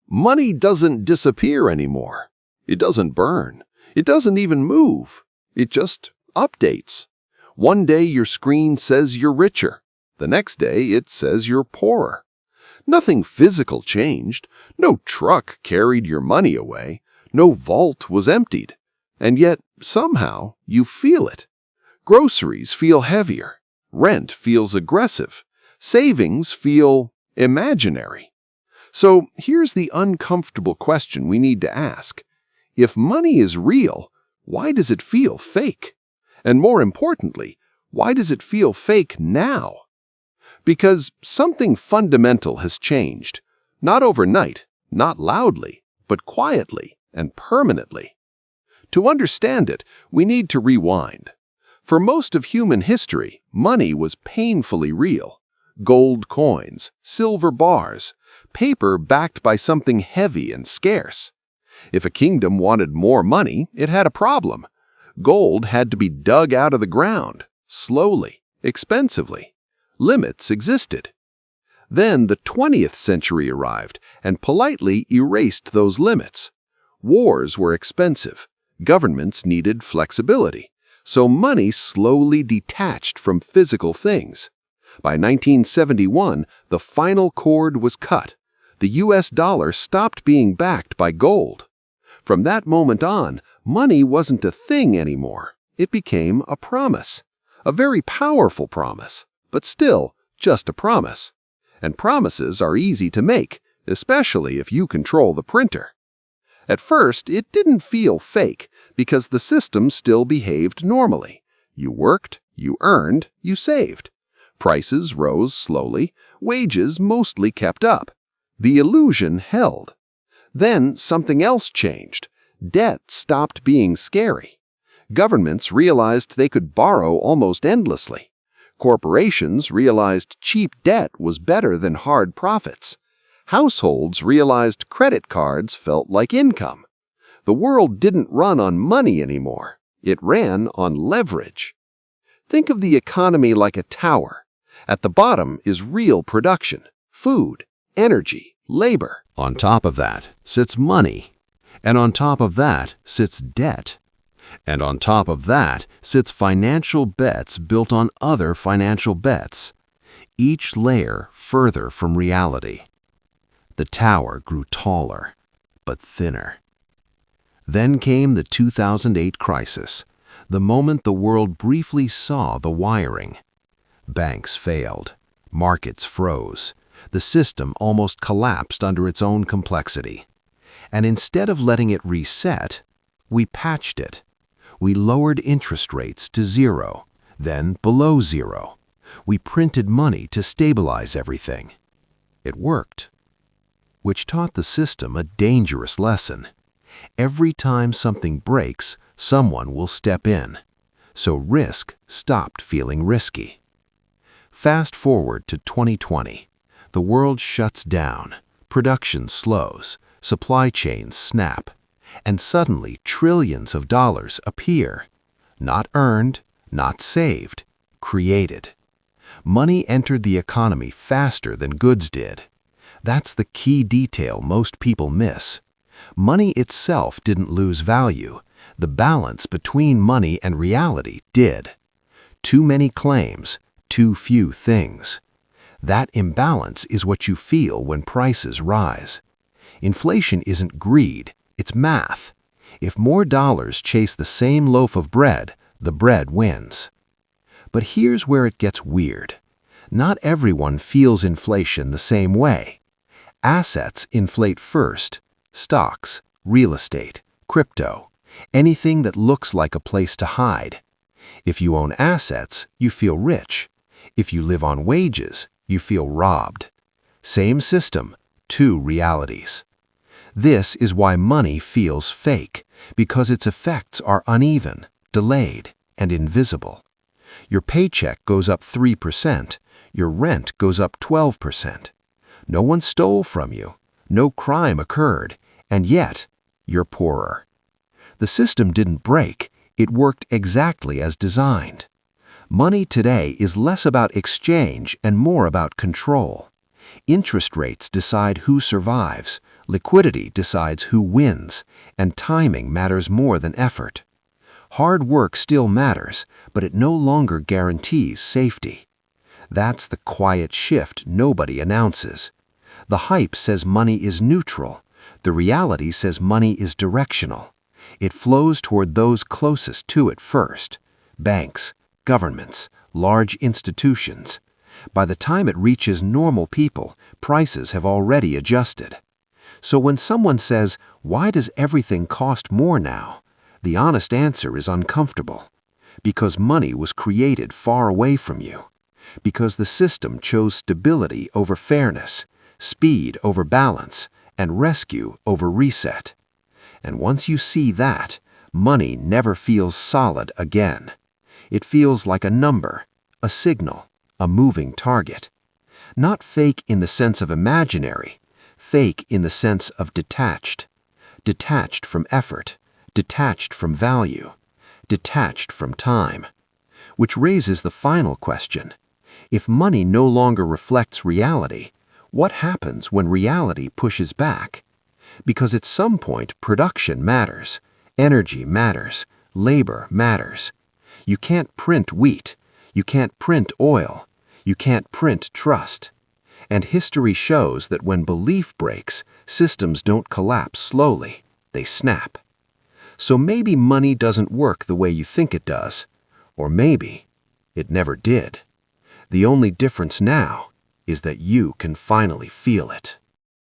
Money doesn't disappear anymore. It doesn't burn. It doesn't even move. It just updates. One day your screen says you're richer. The next day it says you're poorer. Nothing physical changed. No truck carried your money away. No vault was emptied. And yet, somehow, you feel it. Groceries feel heavier. Rent feels aggressive. Savings feel imaginary. So here's the uncomfortable question we need to ask. If money is real, why does it feel fake? And more importantly, why does it feel fake now? Because something fundamental has changed. Not overnight, not loudly, but quietly and permanently. To understand it, we need to rewind. For most of human history, money was painfully real. Gold coins, silver bars, paper backed by something heavy and scarce. If a kingdom wanted more money, it had a problem. Gold had to be dug out of the ground, slowly, expensively. Limits existed. Then the 20th century arrived and politely erased those limits. Wars were expensive. Governments needed flexibility. So money slowly detached from physical things. By 1971, the final cord was cut. The US dollar stopped being backed by gold. From that moment on, money wasn't a thing anymore. It became a promise. A very powerful promise, but still just a promise. And promises are easy to make, especially if you control the printer. At first, it didn't feel fake because the system still behaved normally. You worked, you earned, you saved. Prices rose slowly, wages mostly kept up. The illusion held. Then something else changed. Debt stopped being scary. Governments realized they could borrow almost endlessly. Corporations realized cheap debt was better than hard profits. Households realized credit cards felt like income. The world didn't run on money anymore. It ran on leverage. Think of the economy like a tower. At the bottom is real production, food, energy, labor. On top of that sits money. And on top of that sits debt. And on top of that sits financial bets built on other financial bets. Each layer further from reality. The tower grew taller, but thinner. Then came the 2008 crisis, the moment the world briefly saw the wiring. Banks failed. Markets froze. The system almost collapsed under its own complexity. And instead of letting it reset, we patched it. We lowered interest rates to zero, then below zero. We printed money to stabilize everything. It worked. Which taught the system a dangerous lesson. Every time something breaks, someone will step in. So risk stopped feeling risky. Fast forward to 2020. The world shuts down, production slows, supply chains snap, and suddenly trillions of dollars appear. Not earned, not saved, created. Money entered the economy faster than goods did. That's the key detail most people miss. Money itself didn't lose value. The balance between money and reality did. Too many claims, too few things. That imbalance is what you feel when prices rise. Inflation isn't greed, it's math. If more dollars chase the same loaf of bread, the bread wins. But here's where it gets weird. Not everyone feels inflation the same way. Assets inflate first. Stocks, real estate, crypto, anything that looks like a place to hide. If you own assets, you feel rich. If you live on wages, you feel robbed. Same system, two realities. This is why money feels fake, because its effects are uneven, delayed, and invisible. Your paycheck goes up 3%, your rent goes up 12%. No one stole from you, no crime occurred, and yet you're poorer. The system didn't break, it worked exactly as designed. Money today is less about exchange and more about control. Interest rates decide who survives, Liquidity decides who wins, and timing matters more than effort. Hard work still matters, but it no longer guarantees safety. That's the quiet shift nobody announces. The hype says money is neutral. The reality says money is directional. It flows toward those closest to it first: banks, governments, large institutions. By the time it reaches normal people, prices have already adjusted. So when someone says, "Why does everything cost more now?" the honest answer is uncomfortable. Because money was created far away from you. Because the system chose stability over fairness, speed over balance, and rescue over reset. And once you see that, money never feels solid again. It feels like a number, a signal, a moving target. Not fake in the sense of imaginary, fake in the sense of detached. Detached from effort, detached from value, detached from time. Which raises the final question. If money no longer reflects reality, what happens when reality pushes back? Because at some point production matters, energy matters, labor matters. You can't print wheat, you can't print oil, you can't print trust. And history shows that when belief breaks, systems don't collapse slowly, they snap. So maybe money doesn't work the way you think it does, or maybe it never did. The only difference now is that you can finally feel it.